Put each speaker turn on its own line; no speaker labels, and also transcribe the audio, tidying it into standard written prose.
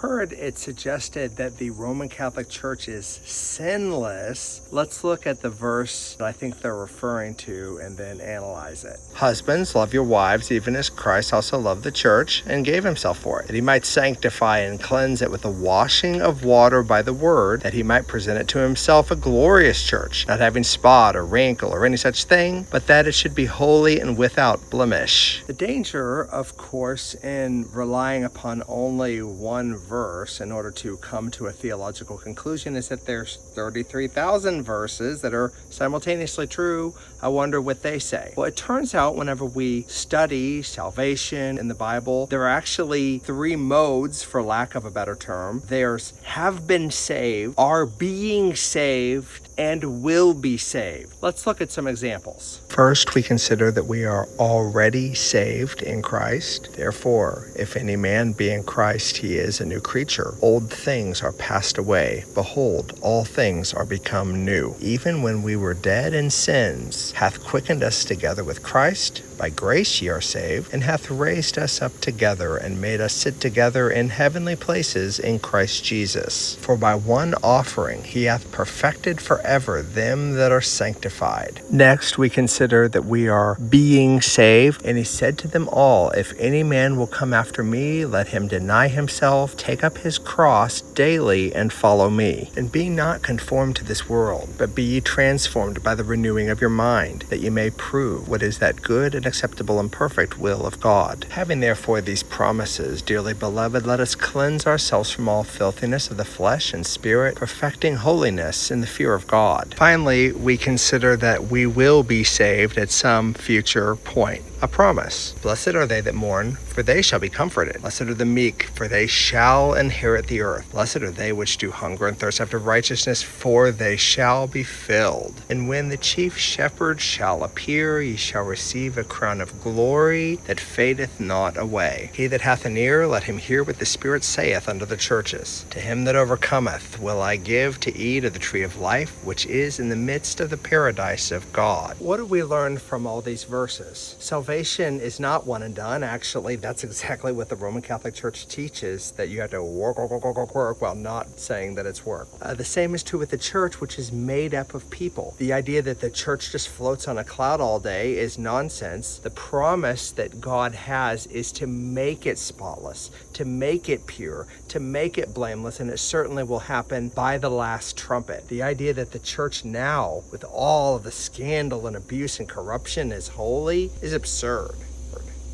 heard it suggested that the Roman Catholic Church is sinless. Let's look at the verse that I think they're referring to and then analyze it. Husbands, love your wives, even as Christ also loved the church and gave himself for it, that he might sanctify and cleanse it with the washing of water by the word, that he might present it to himself a glorious church, not having spot or wrinkle or any such thing, but that it should be holy and without blemish. The danger, of course, in relying upon only one verse in order to come to a theological conclusion is that there's 33,000 verses that are simultaneously true. I wonder what they say. Well, it turns out whenever we study salvation in the Bible, there are actually three modes, for lack of a better term. There's have been saved, are being saved, and will be saved. Let's look at some examples. First, we consider that we are already saved in Christ. Therefore, if any man be in Christ, he is a new creature. Old things are passed away. Behold, all things are become new. Even when we were dead in sins, hath quickened us together with Christ. By grace ye are saved, and hath raised us up together, and made us sit together in heavenly places in Christ Jesus. For by one offering he hath perfected forever them that are sanctified. Next, we consider that we are being saved. And he said to them all, if any man will come after me, let him deny himself, take up his cross daily, and follow me. And be not conformed to this world, but be ye transformed by the renewing of your mind, that ye may prove what is that good and acceptable and perfect will of God. Having therefore these promises, dearly beloved, let us cleanse ourselves from all filthiness of the flesh and spirit, perfecting holiness in the fear of God. Finally, we consider that we will be saved at some future point. A promise. Blessed are they that mourn, for they shall be comforted. Blessed are the meek, for they shall inherit the earth. Blessed are they which do hunger and thirst after righteousness, for they shall be filled. And when the chief shepherd shall appear, ye shall receive a crown of glory that fadeth not away. He that hath an ear, let him hear what the Spirit saith unto the churches. To him that overcometh will I give to eat of the tree of life, which is in the midst of the paradise of God. What do we learn from all these verses? Salvation is not one and done. Actually, that's exactly what the Roman Catholic Church teaches, that you have to work while not saying that it's work. The same is true with the church, which is made up of people. The idea that the church just floats on a cloud all day is nonsense. The promise that God has is to make it spotless, to make it pure, to make it blameless, and it certainly will happen by the last trumpet. The idea that the church now, with all of the scandal and abuse and corruption, is holy is absurd.